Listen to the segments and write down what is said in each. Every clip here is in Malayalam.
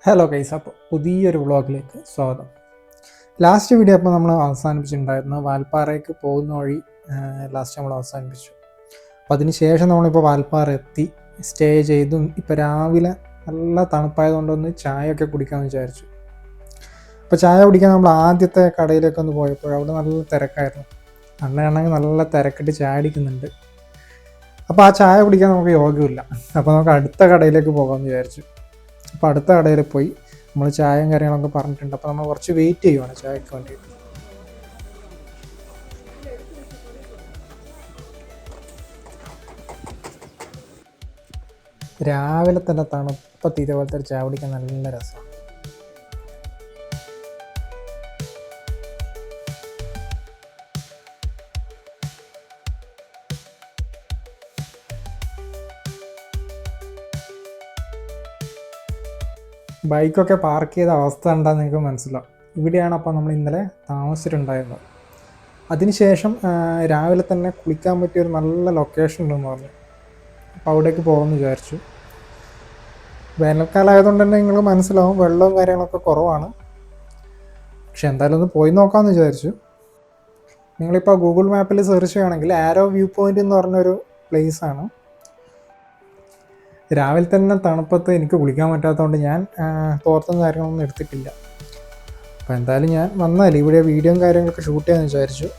ഹലോ ഗൈസ്, അപ്പോൾ പുതിയൊരു വ്ളോഗിലേക്ക് സ്വാഗതം. ലാസ്റ്റ് വീഡിയോ അപ്പോൾ നമ്മൾ അവസാനിപ്പിച്ചിട്ടുണ്ടായിരുന്നു വാൽപ്പാറയ്ക്ക് പോകുന്ന വഴി. ലാസ്റ്റ് നമ്മൾ അവസാനിപ്പിച്ചു. അപ്പോൾ അതിന് ശേഷം നമ്മളിപ്പോൾ വാൽപ്പാറ എത്തി സ്റ്റേ ചെയ്തു. ഇപ്പോൾ രാവിലെ നല്ല തണുപ്പായതുകൊണ്ടൊന്ന് ചായയൊക്കെ കുടിക്കാമെന്ന് വിചാരിച്ചു. അപ്പോൾ ചായ കുടിക്കാൻ നമ്മൾ ആദ്യത്തെ കടയിലേക്കൊന്ന് പോയപ്പോൾ അവിടെ നല്ല തിരക്കായിരുന്നു. അണ്ണയാണെങ്കിൽ നല്ല തിരക്കിട്ട് ചായ അടിക്കുന്നുണ്ട്. അപ്പോൾ ആ ചായ കുടിക്കാൻ നമുക്ക് യോഗമില്ല. അപ്പോൾ നമുക്ക് അടുത്ത കടയിലേക്ക് പോകാമെന്ന് വിചാരിച്ചു. അപ്പോൾ അടുത്ത കടയിൽ പോയി നമ്മൾ ചായയും കാര്യങ്ങളൊക്കെ പറഞ്ഞിട്ടുണ്ട്. അപ്പോൾ നമ്മൾ കുറച്ച് വെയിറ്റ് ചെയ്യുവാണ് ചായക്ക് വേണ്ടി. രാവിലെ തന്നെ തണുപ്പത്ത് ഇതേപോലത്തെ ഒരു ചായ കുടിക്കാൻ നല്ല രസമാണ്. ബൈക്കൊക്കെ പാർക്ക് ചെയ്ത അവസ്ഥ എന്താണെന്ന് നിങ്ങൾക്ക് മനസ്സിലാവും. ഇവിടെയാണ് അപ്പോൾ നമ്മൾ ഇന്നലെ താമസിച്ചിട്ടുണ്ടായിരുന്നത്. അതിനുശേഷം രാവിലെ തന്നെ കുളിക്കാൻ പറ്റിയൊരു നല്ല ലൊക്കേഷൻ ഉണ്ടെന്ന് പറഞ്ഞു. അപ്പോൾ അവിടേക്ക് പോകുമെന്ന് വിചാരിച്ചു. വേനൽക്കാലം ആയതുകൊണ്ട് തന്നെ നിങ്ങൾക്ക് മനസ്സിലാവും വെള്ളവും കാര്യങ്ങളൊക്കെ കുറവാണ്. പക്ഷെ എന്തായാലും ഒന്ന് പോയി നോക്കാമെന്ന് വിചാരിച്ചു. നിങ്ങളിപ്പോൾ ഗൂഗിൾ മാപ്പിൽ സെർച്ച് ചെയ്യുകയാണെങ്കിൽ ആരോ വ്യൂ പോയിൻ്റ് എന്ന് പറഞ്ഞൊരു പ്ലേസാണ്. രാവിലെ തന്നെ തണുപ്പത്ത് എനിക്ക് കുളിക്കാൻ പറ്റാത്തതുകൊണ്ട് ഞാൻ തോർത്തും കാര്യങ്ങളൊന്നും എടുത്തിട്ടില്ല. അപ്പോൾ എന്തായാലും ഞാൻ വന്നാലും ഇവിടെ വീഡിയോയും കാര്യങ്ങളൊക്കെ ഷൂട്ട് ചെയ്യാമെന്ന് വിചാരിച്ചു.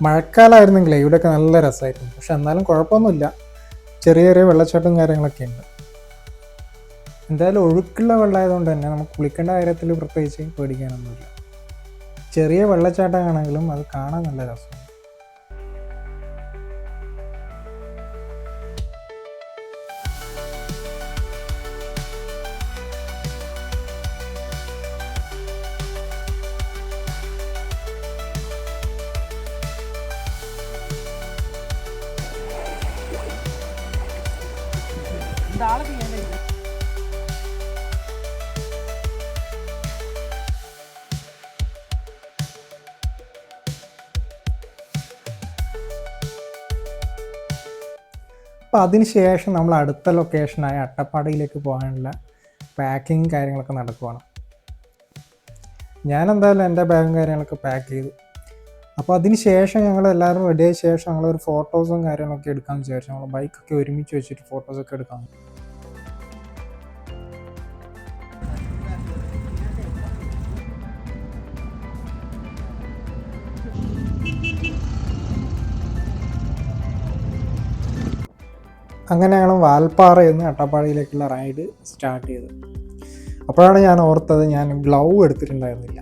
മഴക്കാലമായിരുന്നെങ്കിലേ ഇവിടെയൊക്കെ നല്ല രസമായിരുന്നു. പക്ഷെ എന്നാലും കുഴപ്പമൊന്നുമില്ല, ചെറിയ ചെറിയ വെള്ളച്ചാട്ടവും കാര്യങ്ങളൊക്കെ ഉണ്ട്. എന്തായാലും ഒഴുക്കുള്ള വെള്ളമായതുകൊണ്ട് തന്നെ നമുക്ക് കുളിക്കേണ്ട കാര്യത്തിൽ പ്രത്യേകിച്ച് പേടിക്കാനൊന്നുമില്ല. ചെറിയ വെള്ളച്ചാട്ടമാണെങ്കിലും അത് കാണാൻ നല്ല രസമാണ്. അപ്പോൾ അതിന് ശേഷം നമ്മൾ അടുത്ത ലൊക്കേഷനായ അട്ടപ്പാടിയിലേക്ക് പോകാനുള്ള പാക്കിങ് കാര്യങ്ങളൊക്കെ നടക്കുവാണ്. ഞാൻ എന്തായാലും എൻ്റെ ബാഗും കാര്യങ്ങളൊക്കെ പാക്ക് ചെയ്തു. അപ്പോൾ അതിന് ശേഷം ഞങ്ങൾ എല്ലാവരും റെഡിയായ ശേഷം ഞങ്ങളൊരു ഫോട്ടോസും കാര്യങ്ങളൊക്കെ എടുക്കാമെന്ന് വിചാരിച്ചു. നമ്മൾ ബൈക്കൊക്കെ ഒരുമിച്ച് വെച്ചിട്ട് ഫോട്ടോസൊക്കെ എടുക്കാം. അങ്ങനെ ഞങ്ങൾ വാൽപ്പാറയിൽ നിന്ന് അട്ടപ്പാടിയിലേക്കുള്ള റൈഡ് സ്റ്റാർട്ട് ചെയ്തു. അപ്പോഴാണ് ഞാൻ ഓർത്തത് ഞാൻ ഗ്ലൗ എടുത്തിട്ടുണ്ടായിരുന്നില്ല.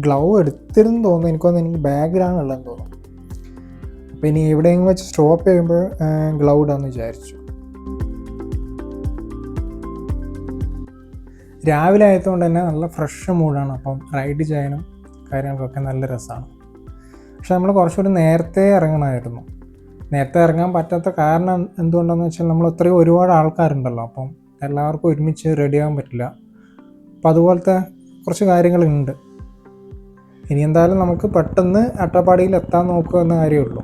ഗ്ലൗ എടുത്തിരുന്നു തോന്നുന്നു, എനിക്ക് ബാഗിലാണ് ഉള്ളതെന്ന് തോന്നുന്നു. അപ്പോൾ ഇനി എവിടെയെങ്കിലും വെച്ച് സ്റ്റോപ്പ് ചെയ്യുമ്പോൾ ഗ്ലൗ ഇടാമെന്ന് വിചാരിച്ചു. രാവിലെ ആയതുകൊണ്ട് തന്നെ നല്ല ഫ്രഷ് മൂഡാണ്. അപ്പം റൈഡ് ചെയ്യാനും കാര്യങ്ങൾക്കൊക്കെ നല്ല രസമാണ്. പക്ഷെ നമ്മൾ കുറച്ചുകൂടി നേരത്തെ ഇറങ്ങണമായിരുന്നു. നേരത്തെ ഇറങ്ങാൻ പറ്റാത്ത കാരണം എന്തുകൊണ്ടാണെന്ന് വെച്ചാൽ നമ്മൾ അത്രയും ഒരുപാട് ആൾക്കാരുണ്ടല്ലോ. അപ്പം എല്ലാവർക്കും ഒരുമിച്ച് റെഡിയാകാൻ പറ്റില്ല. അപ്പം അതുപോലത്തെ കുറച്ച് കാര്യങ്ങളുണ്ട്. ഇനി എന്തായാലും നമുക്ക് പെട്ടെന്ന് അട്ടപ്പാടിയിൽ എത്താൻ നോക്കുക എന്ന കാര്യമുള്ളൂ.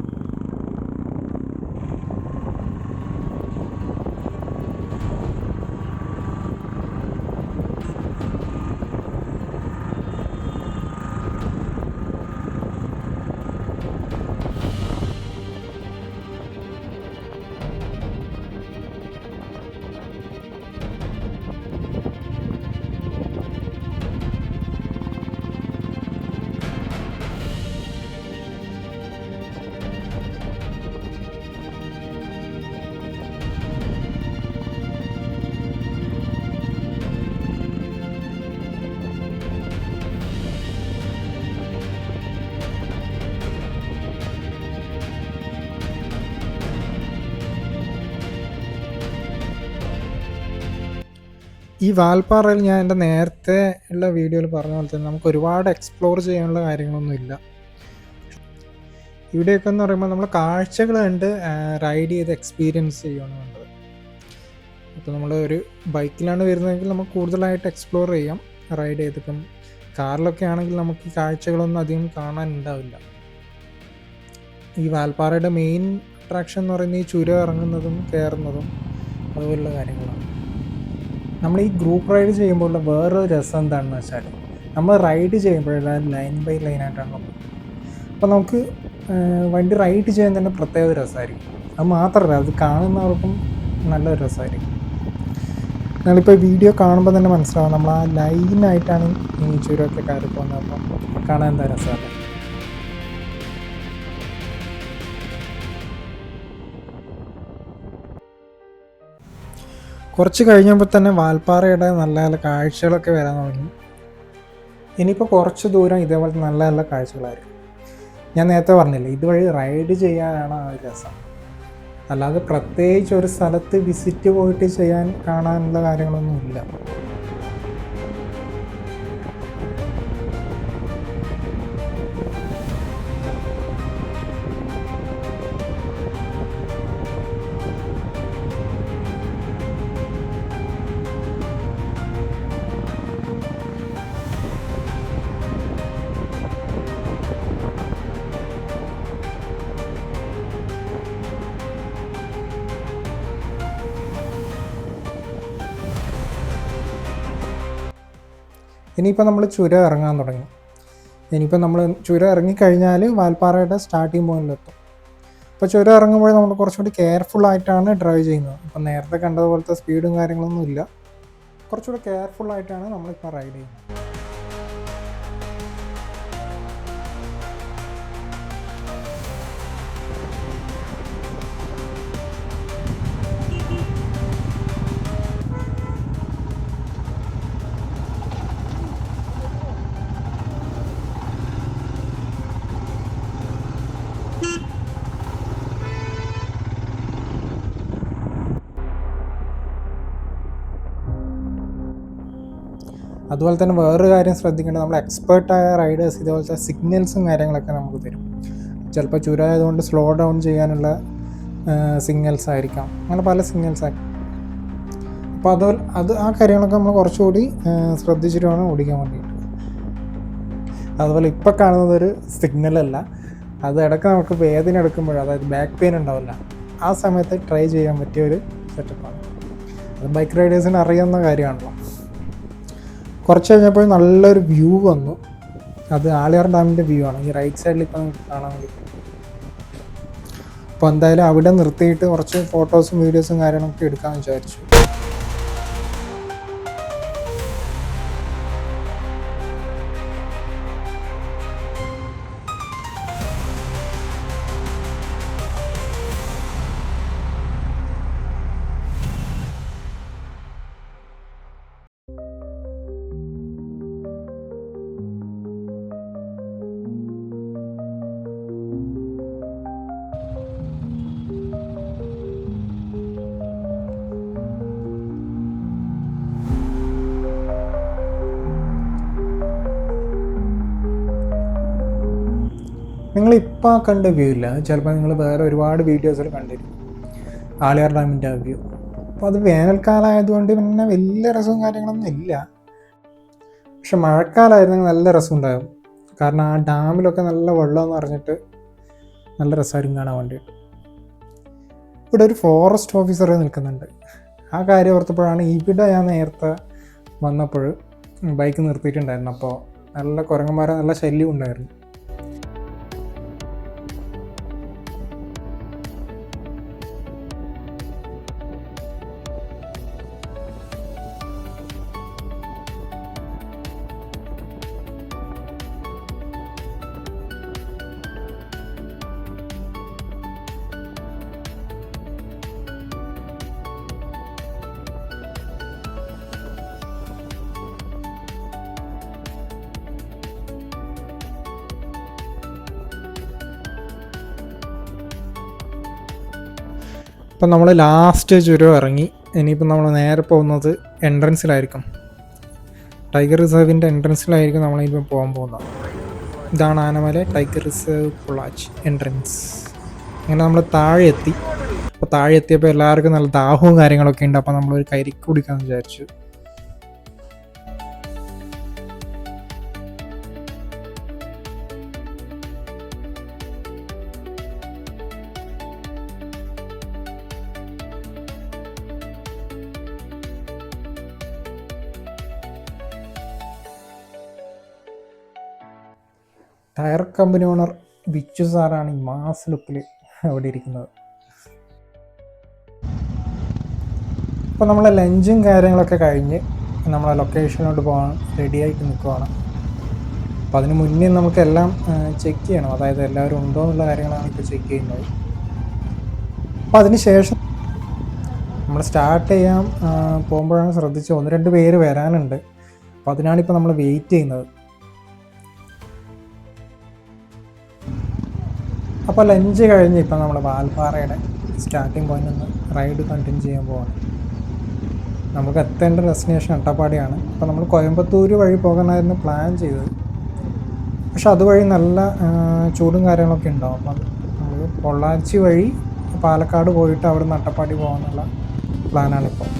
ഈ വാൽപ്പാറയിൽ ഞാൻ എൻ്റെ നേരത്തെ ഉള്ള വീഡിയോയിൽ പറഞ്ഞ പോലെ തന്നെ നമുക്ക് ഒരുപാട് എക്സ്പ്ലോർ ചെയ്യാനുള്ള കാര്യങ്ങളൊന്നുമില്ല. ഇവിടെയൊക്കെ എന്ന് പറയുമ്പോൾ നമ്മൾ കാഴ്ചകൾ കണ്ട് റൈഡ് ചെയ്ത് എക്സ്പീരിയൻസ് ചെയ്യുകയാണ് വേണ്ടത്. അപ്പോൾ നമ്മൾ ഒരു ബൈക്കിലാണ് വരുന്നതെങ്കിൽ നമുക്ക് കൂടുതലായിട്ട് എക്സ്പ്ലോർ ചെയ്യാം, റൈഡ് ചെയ്തിട്ടും. കാറിലൊക്കെ ആണെങ്കിൽ നമുക്ക് ഈ കാഴ്ചകളൊന്നും അധികം കാണാനുണ്ടാവില്ല. ഈ വാൽപ്പാറയുടെ മെയിൻ അട്രാക്ഷൻ എന്ന് പറയുന്നത് ഈ ചുരം ഇറങ്ങുന്നതും കയറുന്നതും അതുപോലുള്ള കാര്യങ്ങളാണ്. നമ്മൾ ഈ ഗ്രൂപ്പ് റൈഡ് ചെയ്യുമ്പോഴുള്ള വേറൊരു രസം എന്താണെന്ന് വെച്ചാൽ, നമ്മൾ റൈഡ് ചെയ്യുമ്പോഴെല്ലാം ലൈൻ ബൈ ലൈനായിട്ടാണ് നമ്മൾ. അപ്പോൾ നമുക്ക് വണ്ടി റൈഡ് ചെയ്യാൻ തന്നെ പ്രത്യേക രസമായിരിക്കും. അത് മാത്രമല്ല, അത് കാണുന്നവർക്കും നല്ലൊരു രസമായിരിക്കും. നിങ്ങളിപ്പോൾ വീഡിയോ കാണുമ്പോൾ തന്നെ മനസ്സിലാവും, നമ്മൾ ആ ലൈനായിട്ടാണ് ഈ ചുരമൊക്കെ കയറി പോകുന്നത്. അപ്പം കാണാൻ എന്താ രസമല്ല. കുറച്ച് കഴിഞ്ഞപ്പോൾ തന്നെ വാൽപ്പാറയുടെ നല്ല നല്ല കാഴ്ചകളൊക്കെ വരാൻ തുടങ്ങി. ഇനിയിപ്പോൾ കുറച്ച് ദൂരം ഇതേപോലത്തെ നല്ല നല്ല കാഴ്ചകളായിരിക്കും. ഞാൻ നേരത്തെ പറഞ്ഞില്ലേ, ഇതുവഴി റൈഡ് ചെയ്യാനാണ് ആ രസം. അല്ലാതെ പ്രത്യേകിച്ച് ഒരു സ്ഥലത്ത് വിസിറ്റ് പോയിട്ട് ചെയ്യാൻ കാണാനുള്ള കാര്യങ്ങളൊന്നുമില്ല. ഇനിയിപ്പോൾ നമ്മൾ ചുരം ഇറങ്ങാൻ തുടങ്ങി. ഇനിയിപ്പോൾ നമ്മൾ ചുരം ഇറങ്ങിക്കഴിഞ്ഞാൽ വാൽപ്പാറയുടെ സ്റ്റാർട്ടിങ് പോയിന്റിലെത്തും. അപ്പോൾ ചുരം ഇറങ്ങുമ്പോൾ നമ്മൾ കുറച്ചുകൂടി കെയർഫുള്ളായിട്ടാണ് ഡ്രൈവ് ചെയ്യുന്നത്. ഇപ്പം നേരത്തെ കണ്ടതുപോലത്തെ സ്പീഡും കാര്യങ്ങളൊന്നും ഇല്ല. കുറച്ചുകൂടി കെയർഫുള്ളായിട്ടാണ് നമ്മളിപ്പോൾ റൈഡ് ചെയ്യുന്നത്. അതുപോലെ തന്നെ വേറൊരു കാര്യം ശ്രദ്ധിക്കേണ്ടത്, നമ്മൾ എക്സ്പേർട്ടായ റൈഡേഴ്സ് ഇതുപോലത്തെ സിഗ്നൽസും കാര്യങ്ങളൊക്കെ നമുക്ക് തരും. ചിലപ്പോൾ ചുരമായതുകൊണ്ട് സ്ലോ ഡൗൺ ചെയ്യാനുള്ള സിഗ്നൽസ് ആയിരിക്കാം, അങ്ങനെ പല സിഗ്നൽസ് ആയിരിക്കും. അപ്പോൾ ആ കാര്യങ്ങളൊക്കെ നമ്മൾ കുറച്ചുകൂടി ശ്രദ്ധിച്ചിട്ട് വേണം ഓടിക്കാൻ വേണ്ടിയിട്ട്. അതുപോലെ ഇപ്പോൾ കാണുന്നതൊരു സിഗ്നലല്ല, അത് ഇടയ്ക്ക് നമുക്ക് വേദന എടുക്കുമ്പോഴോ, അതായത് ബാക്ക് പെയിൻ ഉണ്ടാവില്ല, ആ സമയത്ത് ട്രൈ ചെയ്യാൻ പറ്റിയ ഒരു സെറ്റപ്പാണ്. അത് ബൈക്ക് റൈഡേഴ്സിന് അറിയാവുന്ന കാര്യമാണല്ലോ. കുറച്ച് കഴിഞ്ഞപ്പോൾ നല്ലൊരു വ്യൂ വന്നു. അത് ആളിയാർ ഡാമിൻ്റെ വ്യൂ ആണ്. ഈ റൈറ്റ് സൈഡിൽ ഇപ്പം കാണാൻ വേണ്ടി. അപ്പോൾ എന്തായാലും അവിടെ നിർത്തിയിട്ട് കുറച്ച് ഫോട്ടോസും വീഡിയോസും കാര്യങ്ങളൊക്കെ എടുക്കാമെന്ന് വിചാരിച്ചു. നിങ്ങളിപ്പോൾ കണ്ട വ്യൂ ഇല്ല, ചിലപ്പോൾ നിങ്ങൾ വേറെ ഒരുപാട് വീഡിയോസിൽ കണ്ടിരിക്കും ആളിയാർ ഡാമിൻ്റെ വ്യൂ. അപ്പോൾ അത് വേനൽക്കാലമായതുകൊണ്ട് പിന്നെ വലിയ രസവും കാര്യങ്ങളൊന്നും ഇല്ല. പക്ഷെ മഴക്കാലമായിരുന്നെങ്കിൽ നല്ല രസം ഉണ്ടാകും. കാരണം ആ ഡാമിലൊക്കെ നല്ല വെള്ളമെന്ന് പറഞ്ഞിട്ട് നല്ല രസമായിരിക്കും കാണാൻ വേണ്ടിയിട്ട്. ഇവിടെ ഒരു ഫോറസ്റ്റ് ഓഫീസർ നിൽക്കുന്നുണ്ട്. ആ കാര്യം ഓർത്തപ്പോഴാണ് ഇവിടെ ഞാൻ നേരത്തെ വന്നപ്പോൾ ബൈക്ക് നിർത്തിയിട്ടുണ്ടായിരുന്നു. അപ്പോൾ നല്ല കുരങ്ങന്മാരെ നല്ല ശല്യം ഉണ്ടായിരുന്നു. ഇപ്പം നമ്മൾ ലാസ്റ്റ് ചുരം ഇറങ്ങി. ഇനിയിപ്പം നമ്മൾ നേരെ പോകുന്നത് എൻട്രൻസിലായിരിക്കും, ടൈഗർ റിസർവിൻ്റെ എൻട്രൻസിലായിരിക്കും നമ്മളിപ്പോൾ പോകാൻ പോകുന്നത്. ഇതാണ് Anamalai tiger reserve Pollachi entrance. അങ്ങനെ നമ്മൾ താഴെ എത്തി. അപ്പോൾ താഴെ എത്തിയപ്പോൾ എല്ലാവർക്കും നല്ല ദാഹവും കാര്യങ്ങളൊക്കെ ഉണ്ട്. അപ്പോൾ നമ്മളൊരു കരിക്ക് കുടിക്കാമെന്ന് വിചാരിച്ചു. ടയർ കമ്പനി ഓണർ ബിച്ചു സാറാണ് ഈ മാസ് ലുക്കിൽ അവിടെ ഇരിക്കുന്നത്. അപ്പോൾ നമ്മളെ ലഞ്ചും കാര്യങ്ങളൊക്കെ കഴിഞ്ഞ് നമ്മളെ ലൊക്കേഷനിലോട്ട് പോകാൻ റെഡിയായിട്ട് നിൽക്കുവാണ്. അപ്പോൾ അതിന് മുന്നേ നമുക്കെല്ലാം ചെക്ക് ചെയ്യണം, അതായത് എല്ലാവരും ഉണ്ടോ എന്നുള്ള കാര്യങ്ങളാണ് ഇപ്പോൾ ചെക്ക് ചെയ്യുന്നത്. അപ്പോൾ അതിന് ശേഷം നമ്മൾ സ്റ്റാർട്ട് ചെയ്യാൻ പോകുമ്പോഴാണ് ശ്രദ്ധിച്ച് 1-2 പേര് വരാനുണ്ട്. അപ്പോൾ അതിനാണിപ്പോൾ നമ്മൾ വെയിറ്റ് ചെയ്യുന്നത്. അപ്പോൾ ലഞ്ച് കഴിഞ്ഞ് ഇപ്പം നമ്മൾ വാൽപ്പാറയുടെ സ്റ്റാർട്ടിംഗ് പോയിന്റിൽ നിന്ന് റൈഡ് കണ്ടിന്യൂ ചെയ്യാൻ പോവാണ്. നമുക്ക് എത്തേണ്ട ഡെസ്റ്റിനേഷൻ അട്ടപ്പാടിയാണ്. അപ്പോൾ നമ്മൾ കോയമ്പത്തൂർ വഴി പോകാനായിരുന്നു പ്ലാൻ ചെയ്തത്. പക്ഷെ അതുവഴി നല്ല ചൂടും കാര്യങ്ങളൊക്കെ ഉണ്ടാവും. അപ്പം നമ്മൾ പൊള്ളാച്ചി വഴി പാലക്കാട് പോയിട്ട് അവിടെ നിന്ന് അട്ടപ്പാടി പോകാനുള്ള പ്ലാനാണിപ്പോൾ.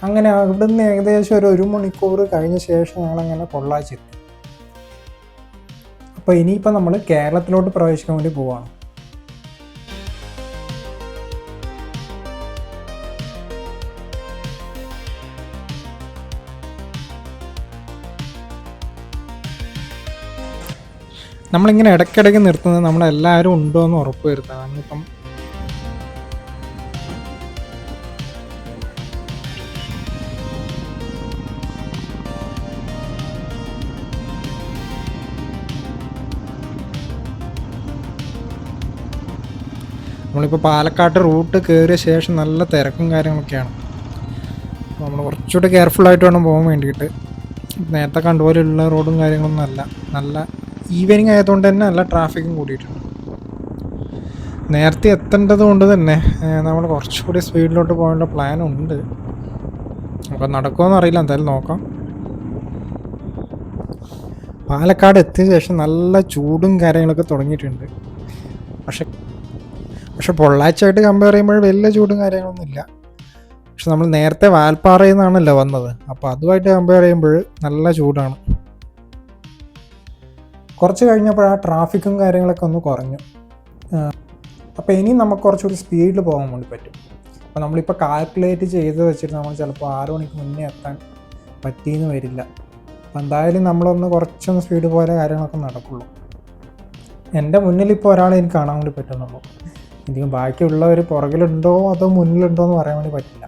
അങ്ങനെ അവിടുന്ന് ഏകദേശം ഒരു 1 മണിക്കൂർ കഴിഞ്ഞ ശേഷം ഞങ്ങളങ്ങനെ പൊള്ളാച്ചി എത്തി. അപ്പോൾ ഇനിയിപ്പോൾ നമ്മൾ കേരളത്തിലോട്ട് പ്രവേശിക്കാൻ വേണ്ടി പോവുകയാണ്. നമ്മളിങ്ങനെ ഇടയ്ക്കിടയ്ക്ക് നിർത്തുന്നത് നമ്മളെല്ലാവരും ഉണ്ടോ എന്ന് ഉറപ്പ് വരുത്തുക. നമ്മളിപ്പം പാലക്കാട്ട് റൂട്ട് കയറിയ ശേഷം നല്ല തിരക്കും കാര്യങ്ങളൊക്കെയാണ്. അപ്പോൾ നമ്മൾ കുറച്ചുകൂടി കെയർഫുള്ളായിട്ട് വേണം പോകാൻ വേണ്ടിയിട്ട്. നേരത്തെ കണ്ടുപോലെയുള്ള റോഡും കാര്യങ്ങളൊന്നും അല്ല, നല്ല ഈവനിങ് ആയതുകൊണ്ട് തന്നെ നല്ല ട്രാഫിക്കും കൂടിയിട്ടുണ്ട്. നേരത്തെ എത്തേണ്ടത് കൊണ്ട് തന്നെ നമ്മൾ കുറച്ചുകൂടി സ്പീഡിലോട്ട് പോകേണ്ട പ്ലാനുണ്ട്. നമുക്ക് നടക്കുമോയെന്ന് അറിയില്ല, എന്തായാലും നോക്കാം. പാലക്കാട് എത്തിയ ശേഷം നല്ല ചൂടും കാര്യങ്ങളൊക്കെ തുടങ്ങിയിട്ടുണ്ട്. പക്ഷെ പൊള്ളാച്ചിയായിട്ട് കമ്പയർ ചെയ്യുമ്പോൾ വലിയ ചൂടും കാര്യങ്ങളൊന്നും ഇല്ല. പക്ഷെ നമ്മൾ നേരത്തെ വാൽപ്പാറയിൽ നിന്നാണല്ലോ വന്നത്, അപ്പോൾ അതുമായിട്ട് കമ്പയർ ചെയ്യുമ്പോൾ നല്ല ചൂടാണ്. കുറച്ച് കഴിഞ്ഞപ്പോൾ ആ ട്രാഫിക്കും കാര്യങ്ങളൊക്കെ ഒന്ന് കുറഞ്ഞു. അപ്പോൾ ഇനി നമുക്ക് കുറച്ചുകൂടി സ്പീഡിൽ പോകാൻ വേണ്ടി പറ്റും. അപ്പോൾ നമ്മളിപ്പോൾ കാൽക്കുലേറ്റ് ചെയ്ത് വെച്ചിട്ട് നമ്മൾ ചിലപ്പോൾ 6 മണിക്ക് മുന്നേ എത്താൻ പറ്റിയെന്ന് വരില്ല. അപ്പോൾ എന്തായാലും നമ്മളൊന്ന് കുറച്ചൊന്ന് സ്പീഡ് പോലെ കാര്യങ്ങളൊക്കെ നടക്കുള്ളൂ. എൻ്റെ മുന്നിലിപ്പോൾ ഒരാളെ എനിക്ക് കാണാൻ വേണ്ടി പറ്റുന്നുള്ളൂ. എനിക്ക് ബാക്കിയുള്ളവർ പുറകിലുണ്ടോ അതോ മുന്നിലുണ്ടോ എന്ന് പറയാൻ വേണ്ടി പറ്റില്ല.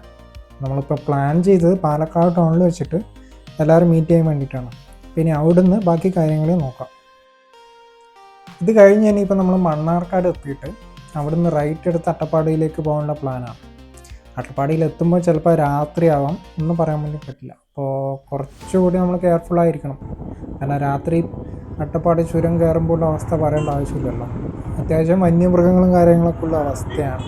നമ്മളിപ്പോൾ പ്ലാൻ ചെയ്തത് പാലക്കാട് ടൗണിൽ വെച്ചിട്ട് എല്ലാവരും മീറ്റ് ചെയ്യാൻ വേണ്ടിയിട്ടാണ്. പിന്നെ അവിടുന്ന് ബാക്കി കാര്യങ്ങൾ നോക്കാം. ഇത് കഴിഞ്ഞ് ഇനിയിപ്പോൾ നമ്മൾ മണ്ണാർക്കാട് എത്തിയിട്ട് അവിടുന്ന് റൈറ്റ് എടുത്ത് അട്ടപ്പാടിയിലേക്ക് പോകാനുള്ള പ്ലാനാണ്. അട്ടപ്പാടിയിൽ എത്തുമ്പോൾ ചിലപ്പോൾ രാത്രിയാവാം, ഒന്നും പറയാൻ വേണ്ടി പറ്റില്ല. അപ്പോൾ കുറച്ചുകൂടി നമ്മൾ കെയർഫുള്ളായിരിക്കണം. കാരണം രാത്രി അട്ടപ്പാടി ചുരം കയറുമ്പോൾ അവസ്ഥ പറയേണ്ട ആവശ്യമില്ലല്ലോ. അത്യാവശ്യം വന്യമൃഗങ്ങളും കാര്യങ്ങളൊക്കെ ഉള്ള അവസ്ഥയാണ്.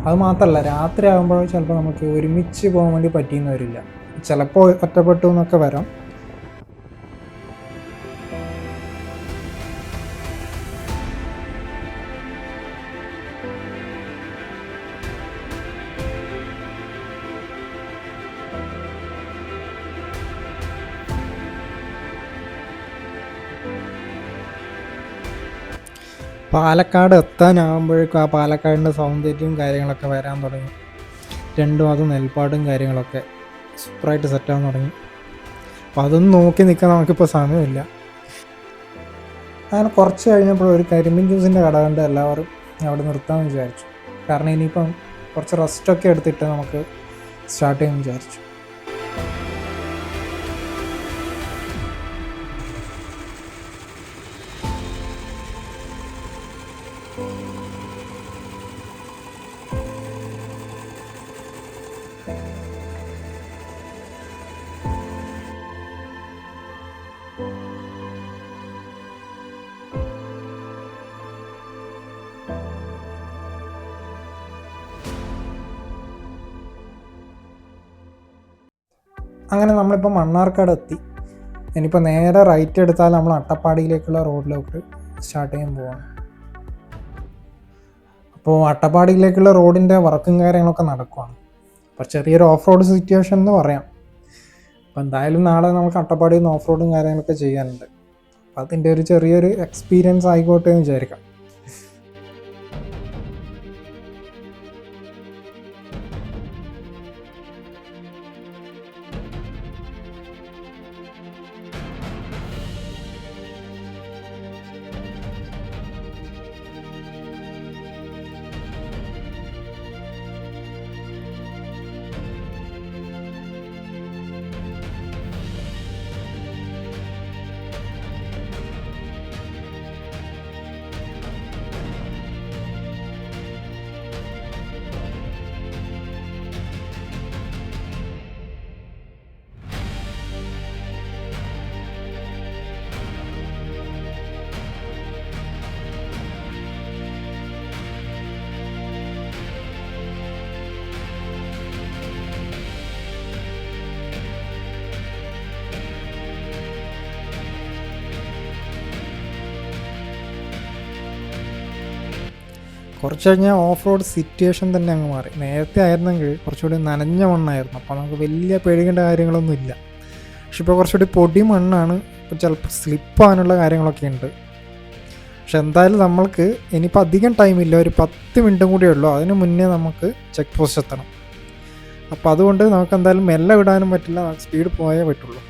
അതുമാത്രമല്ല രാത്രി ആകുമ്പോൾ ചിലപ്പോൾ നമുക്ക് ഒരുമിച്ച് പോകാൻ വേണ്ടി പറ്റിയെന്ന് വരില്ല, ചിലപ്പോൾ ഒറ്റപ്പെട്ടു എന്നൊക്കെ വരാം. പാലക്കാട് എത്താനാകുമ്പോഴേക്കും ആ പാലക്കാടിൻ്റെ സൗന്ദര്യവും കാര്യങ്ങളൊക്കെ വരാൻ തുടങ്ങി. രണ്ടും അത് നെൽപ്പാടും കാര്യങ്ങളൊക്കെ സൂപ്പറായിട്ട് സെറ്റാകാൻ തുടങ്ങി. അപ്പോൾ അതൊന്നും നോക്കി നിൽക്കാൻ നമുക്കിപ്പോൾ സമയമില്ല. അങ്ങനെ കുറച്ച് കഴിഞ്ഞപ്പോൾ ഒരു കരിമീൻ ജ്യൂസിൻ്റെ കട കണ്ട് എല്ലാവരും അവിടെ നിർത്താമെന്ന് വിചാരിച്ചു. കാരണം ഇനിയിപ്പം കുറച്ച് റെസ്റ്റൊക്കെ എടുത്തിട്ട് നമുക്ക് സ്റ്റാർട്ട് ചെയ്യാമെന്ന് വിചാരിച്ചു. അങ്ങനെ നമ്മളിപ്പോൾ മണ്ണാർക്കാട് എത്തി. ഇനിയിപ്പോൾ നേരെ റൈറ്റ് എടുത്താൽ നമ്മൾ അട്ടപ്പാടിയിലേക്കുള്ള റോഡിലോട്ട് സ്റ്റാർട്ട് ചെയ്യാൻ പോവാണ്. അപ്പോൾ അട്ടപ്പാടിയിലേക്കുള്ള റോഡിൻ്റെ വർക്കും കാര്യങ്ങളൊക്കെ നടക്കുവാണ്. അപ്പോൾ ചെറിയൊരു ഓഫ് റോഡ് സിറ്റുവേഷൻ എന്ന് പറയാം. അപ്പോൾ എന്തായാലും നാളെ നമുക്ക് അട്ടപ്പാടിയിൽ നിന്ന് ഓഫ് റോഡും കാര്യങ്ങളൊക്കെ ചെയ്യാനുണ്ട്. അപ്പോൾ അതിൻ്റെ ഒരു ചെറിയൊരു എക്സ്പീരിയൻസ് ആയിക്കോട്ടെ എന്ന് വിചാരിക്കാം. കുറച്ച് കഴിഞ്ഞാൽ ഓഫ് റോഡ് സിറ്റുവേഷൻ തന്നെ അങ്ങ് മാറി. നേരത്തെ ആയിരുന്നെങ്കിൽ കുറച്ചുകൂടി നനഞ്ഞ മണ്ണായിരുന്നു, അപ്പോൾ നമുക്ക് വലിയ പേടിക്കേണ്ട കാര്യങ്ങളൊന്നും ഇല്ല. പക്ഷെ ഇപ്പോൾ കുറച്ചുകൂടി പൊടി മണ്ണാണ്, ഇപ്പോൾ ചിലപ്പോൾ സ്ലിപ്പാകാനുള്ള കാര്യങ്ങളൊക്കെ ഉണ്ട്. പക്ഷെ എന്തായാലും നമ്മൾക്ക് ഇനിയിപ്പോൾ അധികം ടൈമില്ല, ഒരു 10 മിനിറ്റും കൂടിയേ ഉള്ളൂ. അതിന് മുന്നേ നമുക്ക് ചെക്ക് പോസ്റ്റ് എത്തണം. അപ്പോൾ അതുകൊണ്ട് നമുക്ക് എന്തായാലും മെല്ലെ വിടാനും പറ്റില്ല, സ്പീഡ് പോയേ പറ്റുള്ളൂ.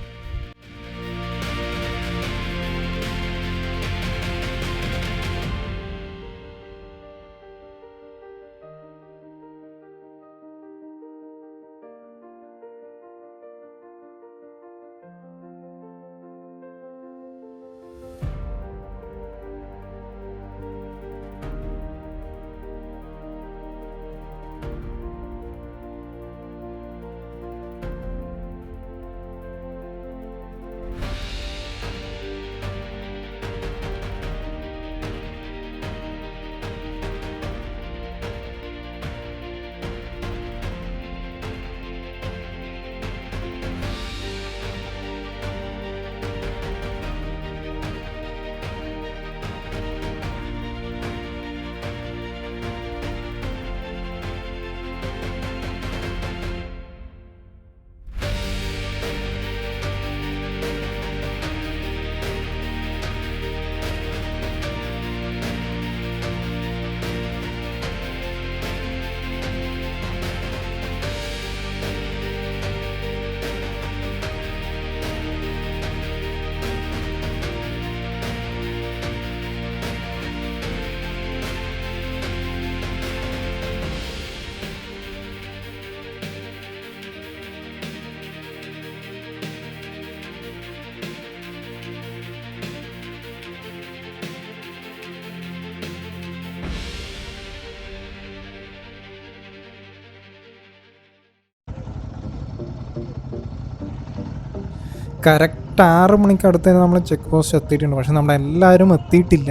കറക്റ്റ് 6 മണിക്ക് അടുത്ത് തന്നെ നമ്മൾ ചെക്ക് പോസ്റ്റ് എത്തിയിട്ടുണ്ട്. പക്ഷെ നമ്മളെല്ലാവരും എത്തിയിട്ടില്ല,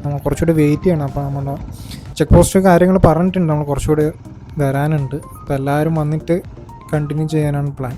നമ്മൾ കുറച്ചുകൂടി വെയിറ്റ് ചെയ്യണം. അപ്പോൾ നമ്മൾ ചെക്ക് പോസ്റ്റ് കാര്യങ്ങൾ പറഞ്ഞിട്ടുണ്ട്, നമ്മൾ കുറച്ചുകൂടി വരാനുണ്ട്. അപ്പോൾ എല്ലാവരും വന്നിട്ട് കണ്ടിന്യൂ ചെയ്യാനാണ് പ്ലാൻ.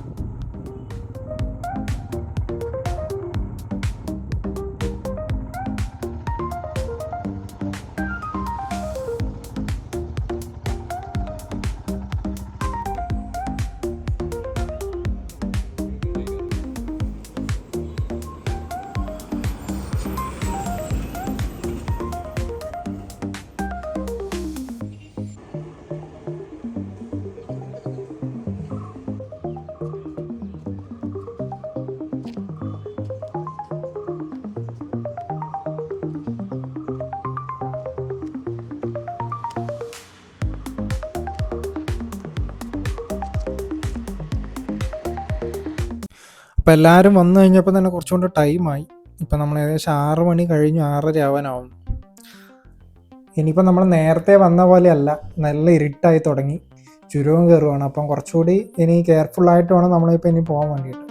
അപ്പോൾ എല്ലാവരും വന്നു കഴിഞ്ഞപ്പോൾ തന്നെ കുറച്ചുകൊണ്ട് ടൈമായി. ഇപ്പം നമ്മൾ ഏകദേശം 6 മണി കഴിഞ്ഞു, 6:30 ആവാനാവുന്നു. ഇനിയിപ്പോൾ നമ്മൾ നേരത്തെ വന്ന പോലെയല്ല, നല്ല ഇരുട്ടായി തുടങ്ങി, ചുരവും കയറുവാണ്. അപ്പം കുറച്ചുകൂടി ഇനി കെയർഫുള്ളായിട്ട് വേണം നമ്മളിപ്പോൾ ഇനി പോകാൻ വേണ്ടിയിട്ട്.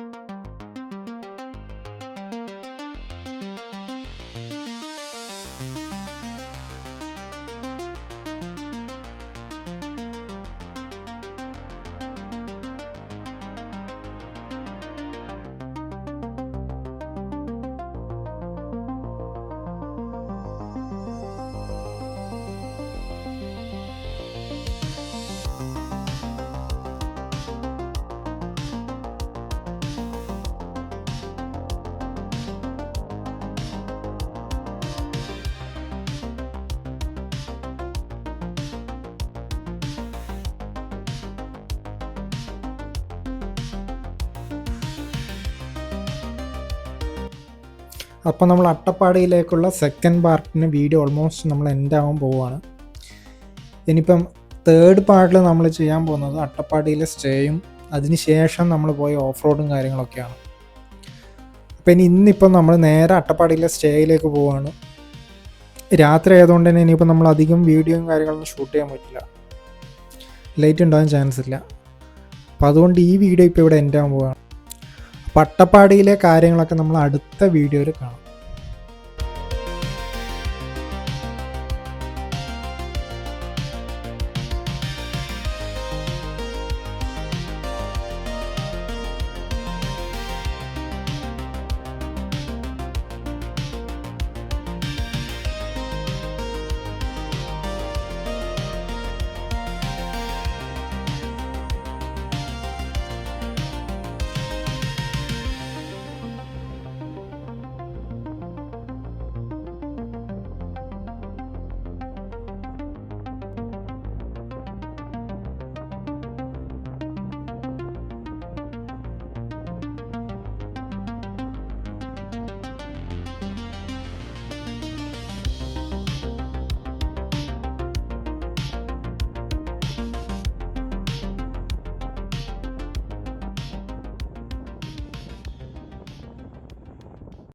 അപ്പോൾ നമ്മൾ അട്ടപ്പാടിയിലേക്കുള്ള സെക്കൻഡ് പാർട്ടിന് വീഡിയോ ഓൾമോസ്റ്റ് നമ്മൾ എൻഡ് ആവാൻ പോവുകയാണ്. ഇനിയിപ്പം തേർഡ് പാർട്ടിൽ നമ്മൾ ചെയ്യാൻ പോകുന്നത് അട്ടപ്പാടിയിലെ സ്റ്റേയും അതിനുശേഷം നമ്മൾ പോയ ഓഫ് റോഡും കാര്യങ്ങളൊക്കെയാണ്. അപ്പോൾ ഇന്നിപ്പം നമ്മൾ നേരെ അട്ടപ്പാടിയിലെ സ്റ്റേയിലേക്ക് പോവുകയാണ്. രാത്രി ആയതുകൊണ്ട് തന്നെ ഇനിയിപ്പോൾ നമ്മൾ അധികം വീഡിയോയും കാര്യങ്ങളൊന്നും ഷൂട്ട് ചെയ്യാൻ പറ്റില്ല, ലൈറ്റ് ഉണ്ടാകാൻ ചാൻസ് ഇല്ല. അപ്പോൾ അതുകൊണ്ട് ഈ വീഡിയോ ഇപ്പോൾ ഇവിടെ എൻഡ് ആവാൻ പോവുകയാണ്. അപ്പോൾ അട്ടപ്പാടിയിലെ കാര്യങ്ങളൊക്കെ നമ്മൾ അടുത്ത വീഡിയോയിൽ കാണാം.